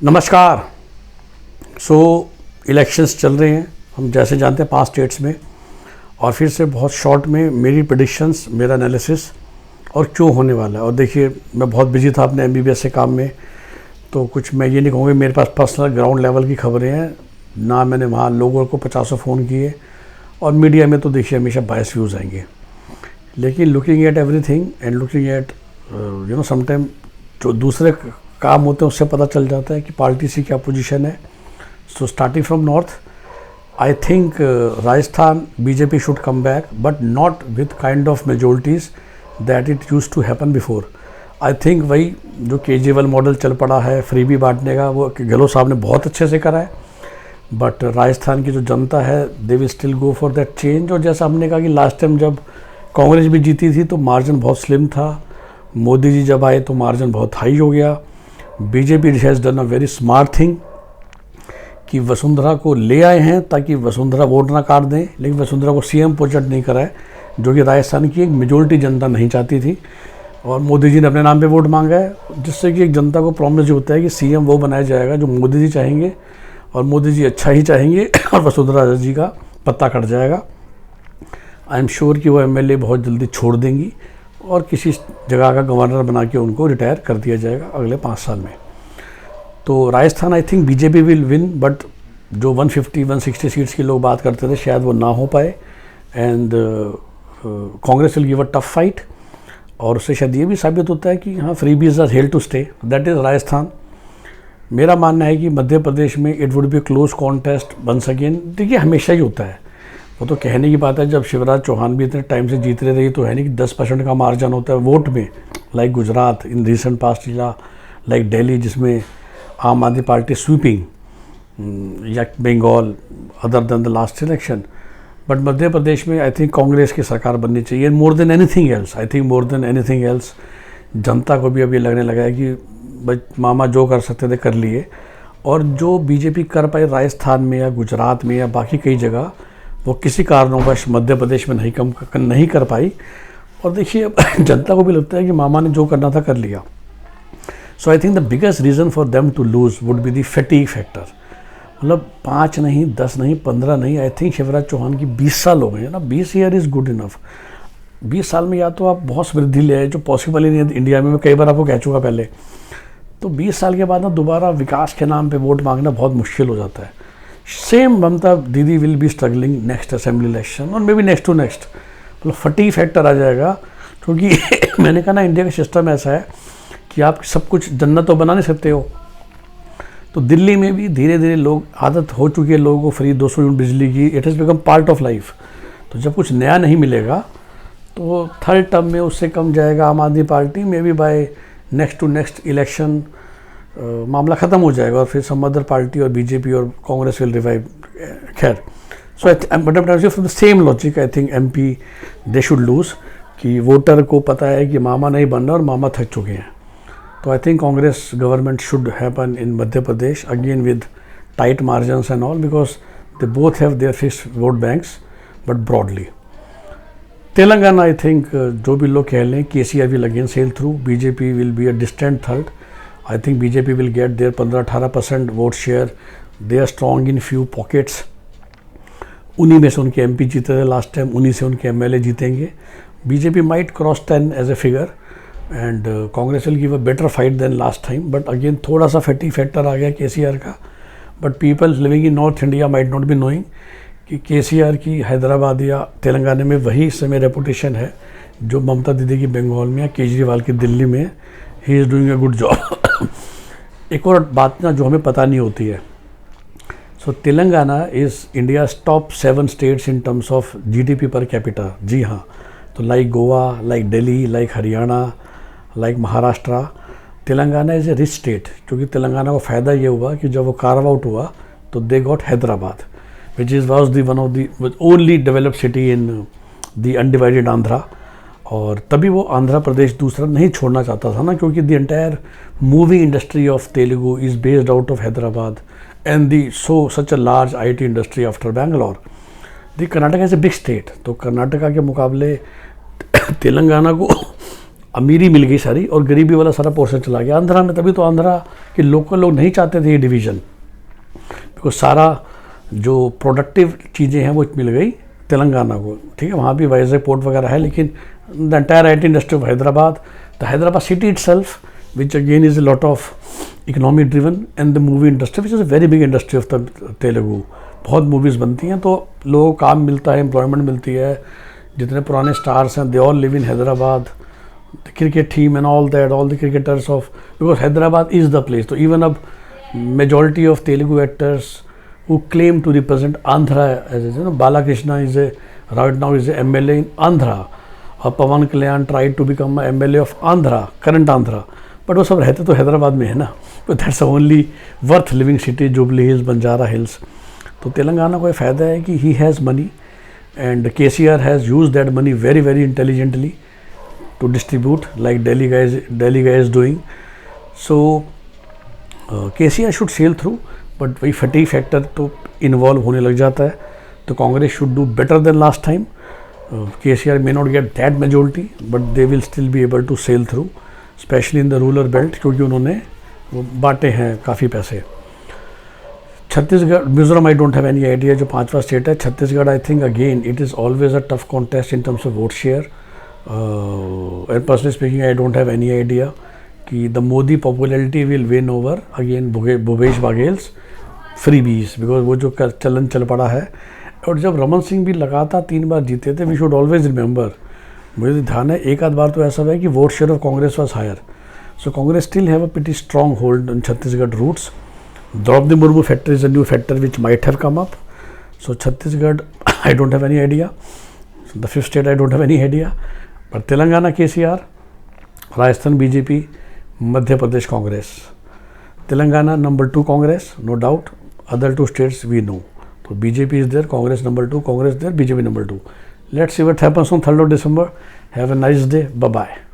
नमस्कार। इलेक्शंस चल रहे हैं, हम जैसे जानते हैं 5 स्टेट्स में, और फिर से बहुत शॉर्ट में मेरी प्रेडिक्शंस, मेरा एनालिसिस और क्यों होने वाला है। और देखिए, मैं बहुत बिजी था अपने MBBS से काम में, तो कुछ मैं ये नहीं कहूँगा मेरे पास पर्सनल ग्राउंड लेवल की खबरें हैं ना। मैंने वहाँ लोगों को 50 फ़ोन किए, और मीडिया में तो देखिए हमेशा बायस व्यूज़ आएंगे। लेकिन looking at everything and looking at sometime जो दूसरे काम होते हैं उससे पता चल जाता है कि पार्टी की क्या पोजीशन है। So starting from north, I think Rajasthan BJP should come back, but not with kind of majorities that it used to happen before. I think वही जो केजरीवाल मॉडल चल पड़ा है फ्रीबी बांटने का, वो गहलोत साहब ने बहुत अच्छे से करा है, बट राजस्थान की जो जनता है they will still go for that change. और जैसा हमने कहा कि लास्ट टाइम जब कांग्रेस भी जीती थी तो मार्जिन बहुत स्लिम था, मोदी जी जब आए तो मार्जिन बहुत हाई हो गया। BJP has done a very smart thing कि वसुंधरा को ले आए हैं ताकि वसुंधरा वोट ना काट दें, लेकिन वसुंधरा को CM प्रोजेक्ट नहीं कराए, जो कि राजस्थान की एक मेजोरिटी जनता नहीं चाहती थी। और मोदी जी ने अपने नाम पे वोट मांगा है, जिससे कि एक जनता को प्रॉमिस होता है कि CM वो बनाया जाएगा जो मोदी जी चाहेंगे, और मोदी जी अच्छा ही चाहेंगे और वसुंधरा जी का पत्ता कट जाएगा। आई एम श्योर कि वो MLA बहुत जल्दी छोड़ देंगी और किसी जगह का गवर्नर बना के उनको रिटायर कर दिया जाएगा अगले 5 साल में। तो Rajasthan I think BJP will win, but जो 150-160 सीट्स की लोग बात करते थे शायद वो ना हो पाए, and Congress will give a tough fight. और उससे शायद ये भी साबित होता है कि हाँ, freebies are here to stay, that is Rajasthan. मेरा मानना है कि मध्य प्रदेश में it would be close contest once again. देखिए, हमेशा ही होता है, वो तो कहने की बात है, जब शिवराज चौहान भी इतने टाइम से जीत रहे थे, ये तो है नहीं कि 10% का मार्जिन होता है वोट में, like Gujarat in recent past, या लाइक दिल्ली जिसमें आम आदमी पार्टी स्वीपिंग, या Bengal other than the last election. But Madhya Pradesh में आई थिंक कांग्रेस की सरकार बननी चाहिए, more than anything else. I think more than anything else जनता को भी अभी लगने लगा है कि भाई मामा जो कर सकते थे कर लिए, और जो बीजेपी कर पाई राजस्थान में या गुजरात में या बाकी कई जगह, वो किसी कारणवश मध्य प्रदेश में नहीं कर पाई। और देखिए, जनता को भी लगता है कि मामा ने जो करना था कर लिया। So I think the biggest reason for them to lose would be the fatigue factor. मतलब 5 नहीं, 10 नहीं, 15 नहीं, आई थिंक शिवराज चौहान की 20 साल हो गए हैं ना। 20 ईयर इज़ गुड इनफ। 20 साल में या तो आप बहुत समृद्धि ले आए, जो पॉसिबल ही नहीं है इंडिया में, मैं कई बार आपको कह चुका पहले। तो 20 साल के बाद ना दोबारा विकास के नाम पे वोट मांगना बहुत मुश्किल हो जाता है। Same Mamata Didi will be struggling next assembly election और may be next to next. मतलब फटीग फैक्टर आ जाएगा, क्योंकि मैंने कहा ना, इंडिया का सिस्टम ऐसा है कि आप सब कुछ जन्नत तो बना नहीं सकते हो। तो दिल्ली में भी धीरे धीरे लोग, आदत हो चुकी है लोगों को फ्री 200 यूनिट बिजली की, it has become part of life. तो जब कुछ नया नहीं मिलेगा तो थर्ड टर्म में उससे कम जाएगा Aam Aadmi party, may be by next to next election मामला ख़त्म हो जाएगा, और फिर सम अदर पार्टी और बीजेपी और कांग्रेस विल रिवाइव। खैर, so from the same logic I think MP they should lose, कि वोटर को पता है कि मामा नहीं बनना और मामा थक चुके हैं। तो I think Congress government should happen in Madhya Pradesh again with tight margins and all, because they both have their fixed vote banks, but broadly. Telangana I think जो भी लोग कह लें, KCR will again sell through, BJP will be a distant third. I think BJP will get their 15-18% vote share. They are strong in few pockets. उन्हीं में से उनके MP जीते थे लास्ट टाइम, उन्हीं से उनके MLA जीतेंगे। BJP might cross 10 as a figure, and Congress will give a better fight than last time. But again थोड़ा सा फैटिग फैक्टर आ गया KCR का। But people living in North India might not be knowing कि KCR की हैदराबाद या तेलंगाना में वही इस समय रेपुटेशन है जो ममता दीदी की बंगाल में या केजरीवाल की दिल्ली में। He is doing a good job. एक और बात ना जो हमें पता नहीं होती है, so Telangana is India's top 7 states in terms of GDP per capita. जी हाँ, तो like Goa, like Delhi, like Haryana, like Maharashtra, Telangana is a rich state. क्योंकि तेलंगाना को फ़ायदा ये हुआ कि जब वो कार्व आउट हुआ तो they got Hyderabad, which is was the one of the only developed city in the undivided Andhra. और तभी वो आंध्र प्रदेश दूसरा नहीं छोड़ना चाहता था ना, क्योंकि the entire movie industry of Telugu is based out of Hyderabad, and the such a large IT industry after Bangalore. The Karnataka is a big state, तो कर्नाटका के मुकाबले तेलंगाना को अमीरी मिल गई सारी और गरीबी वाला सारा पोर्शन चला गया आंध्रा में। तभी तो आंध्रा के लोकल लोग नहीं चाहते थे ये डिवीज़न, बिकॉज सारा जो प्रोडक्टिव चीज़ें हैं वो मिल गई तेलंगाना को। ठीक है, वहाँ भी वाइजैक पोर्ट वगैरह है, लेकिन the entire IT industry of Hyderabad, the Hyderabad city itself, which again is a lot of economy driven, and the movie industry which is a very big industry of the Telugu। बहुत मूवीज़ बनती हैं तो लोगों को काम मिलता है, एम्प्लॉयमेंट मिलती है। जितने पुराने स्टार्स हैं they all live in Hyderabad, the cricket team and all that, all the cricketers of, because Hyderabad is the place. तो इवन अब majority of Telugu actors who claim to represent Andhra as you know, Balakrishna is right now is a MLA in Andhra, और Pawan Kalyan tried to become a MLA of Andhra, current Andhra, but वो सब रहते तो हैदराबाद में है ना। तो that's only worth living city, Jubilee Hills, Banjara Hills. तो तेलंगाना को ये फ़ायदा है कि he has money and KCR has use that money very very intelligently to distribute like Delhi guy is doing। So KCR should sell through, but वही फटीग फैक्टर तो involve होने लग जाता है। तो Congress should do better than last time. KCR may not get that majority, but they will still be able to sail through, especially in the rural belt, क्योंकि उन्होंने वो बांटे हैं काफ़ी पैसे। Chhattisgarh, Mizoram I don't have any idea, जो 5वां state है। Chhattisgarh I think again it is always a tough contest in terms of vote share, and personally speaking I don't have any idea कि the Modi popularity will win over again Bhupesh Baghel's freebies, because वो जो चलन चल पड़ा है। और जब रमन सिंह भी लगातार 3 बार जीते थे, वी शुड ऑलवेज रिमेंबर, मुझे ध्यान है एक आध बार तो ऐसा हुआ है कि vote share of Congress was higher. So Congress still have a pretty strong hold in Chhattisgarh roots. Draupadi Murmu factor is a new factor which might have come up. So Chhattisgarh I don't have any idea, the 5th state I don't have any idea, but Telangana KCR, Rajasthan BJP, Madhya Pradesh Congress. Telangana number 2 Congress, no doubt. Other 2 states we know. So BJP is there, Congress number 2, Congress there, BJP number 2. Let's see what happens on 3rd of December. Have a nice day. Bye-bye.